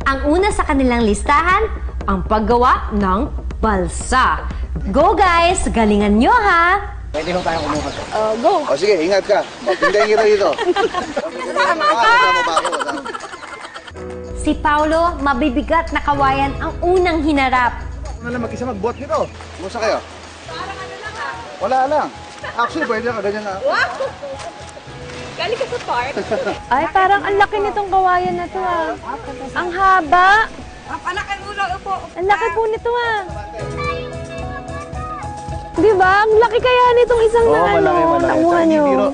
Ang una sa kanilang listahan, ang paggawa ng balsa. Go guys! Galingan nyo ha! Pwede mo tayong kumuha. Go! O sige, ingat ka. Tindahin kita dito. Kasama mo ba ako? Si Paulo, mabibigat na kawayan ang unang hinarap. Ano lang mag-isa magbuhat nito? Kumusta kayo? Parang ano lang ha? Wala lang. Actually, pwede ka ganyan na. Wow! Galing ka sa park? Ay, parang ang laki nitong kawayan na to ah. Ang haba. Panakan ulo, upo. Ang laki po nito ah. Di ba? Ang laki kaya nitong isang na ano. Nakuha nyo.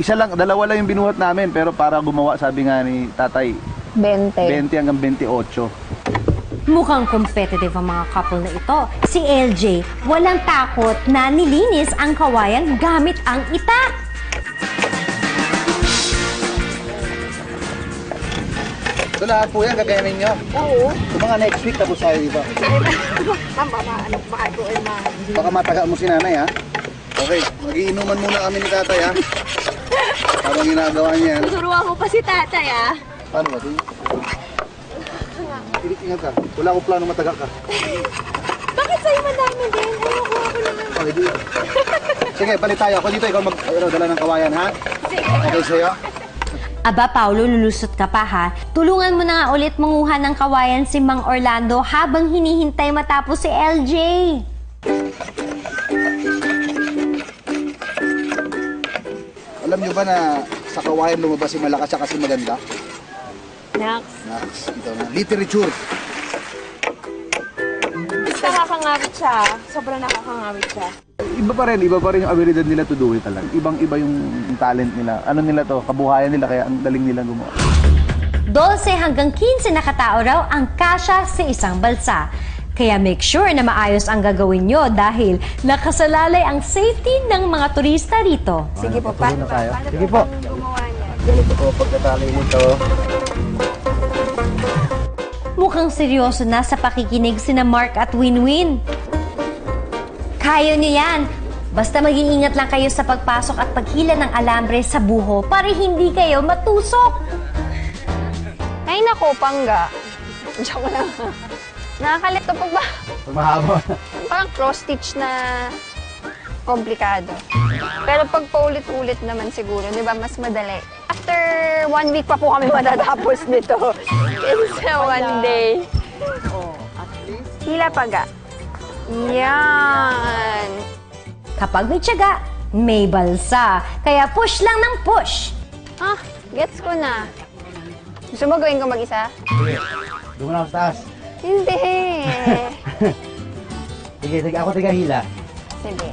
Isa lang, dalawa lang yung binuhat namin, pero para gumawa, sabi nga ni tatay, 20. 20 hanggang 28. Mukhang competitive ang mga couple na ito. Si LJ, walang takot na nilinis ang kawayan gamit ang itak. Ito lahat po yan, gagayanin nyo. Oo. So mga next week, tapos tayo dito. Baka mataga mo si nanay, ha? Okay, magiinuman muna kami ni tatay, ha? Habang ginagawa niya yan. Tuturuan mo pa si tatay, ah. Paano ba? Ingat ka. Wala akong plano mataga ka. Bakit sa'yo madami din? Ayoko ako naman. Okay, dito. Sige, palit tayo. Ako dito, ikaw dala ng kawayan, ha? Okay sa'yo? Aba, Paulo, lulusot ka pa ha. Tulungan mo na nga ulit manguha ng kawayan si Mang Orlando habang hinihintay matapos si LJ. Alam nyo ba na sa kawayan lumabas si malakas siya kasi maganda? Nax. Ito na. Literature. Nakakangawit siya. Sobrang nakakangawit siya. Iba pa rin yung abilidad nila to do it talaga. Ibang-iba yung talent nila. Ano nila to, kabuhayan nila, kaya ang daling nilang gumawa. 12 hanggang 15 na katao raw ang kasya sa isang balsa. Kaya make sure na maayos ang gagawin nyo dahil nakasalalay ang safety ng mga turista rito. Sige po, paano tayo? paano Sige po po. gumawa niya? Ganito po pagkatali nito. Mukhang seryoso na sa pakikinig sina Mark at Winwin. Kaya nyo yan. Basta mag-iingat lang kayo sa pagpasok at paghila ng alambre sa buho para hindi kayo matusok. Ay nako, pangga. Joke lang. Nakakalito pag ba? Mahaba. Parang cross-stitch na komplikado. Pero pag paulit-ulit naman siguro, di ba, mas madali. After 1 week pa po kami matatapos nito. Kaysa 1 day. Hila paga. Yan. Kapag may tiyaga, may balsa. Kaya push lang ng push. Ah, gets ko na. Gusto mo gawin ko mag-isa? Doon na ako sa taas. Hindi. Sige, ako hila. Sige.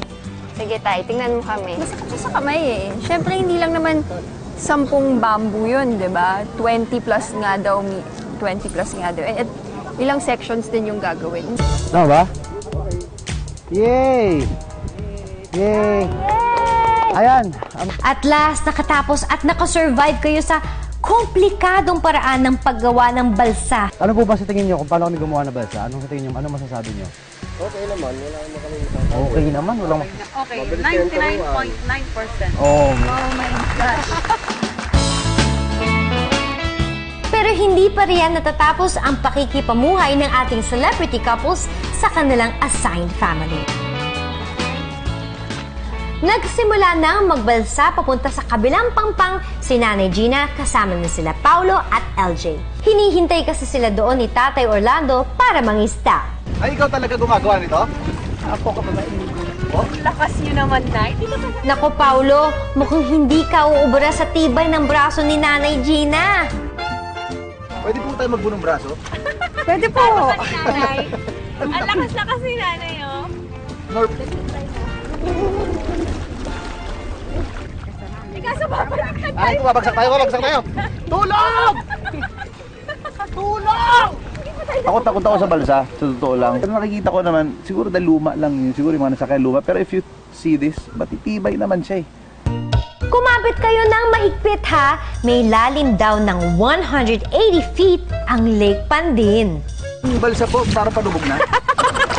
Sige, tay. Tingnan mo kami. Masakit siya sa kamay eh. Siyempre, hindi lang naman 10 bamboo yun, di ba? 20 plus nga daw. 20 plus nga daw. At ilang sections din yung gagawin. Tama ba? Yay! Yay! Ayan! At last, nakatapos at nakasurvive kayo sa komplikadong paraan ng paggawa ng balsa. Ano po ba sa tingin nyo kung paano kami gumawa ng balsa? Ano sa tingin nyo? Ano masasabi nyo? Okay naman, wala naman kami. Okay naman, walang... Okay, 99.9%. Oh, Pero hindi pa riyan natatapos ang pakikipamuhay ng ating celebrity couples sa kanilang assigned family. Nagsimula nang magbalsa papunta sa kabilang pangpang si Nanay Gina kasama na sila Paulo at LJ. Hinihintay kasi sila doon ni Tatay Orlando para mangista. Ay, ikaw talaga gumagawa nito? Ako kapag lakas nyo naman, Nay. Nako Paulo, mukhang hindi ka uubra sa tibay ng braso ni Nanay Gina. Pwede po tayo magbunong braso? Pwede po. Ang lakas-lakas ni Nanay, oh. Kaso babagsak Ay, babagsak tayo! Tulong! Tulong! Takot ako sa balsa, sa totoo lang. Pero nakikita ko naman, siguro dahil luma lang yun. Siguro yung mga nasakay luma. Pero if you see this, matitibay naman siya eh. Kumapit kayo ng mahigpit ha. May lalim daw ng 180 feet ang Lake Pandin. Yung balsa po, parang palubog na.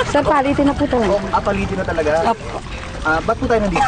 Sir, palitin na po ito. Palitin na talaga. Ba't po tayo nandito?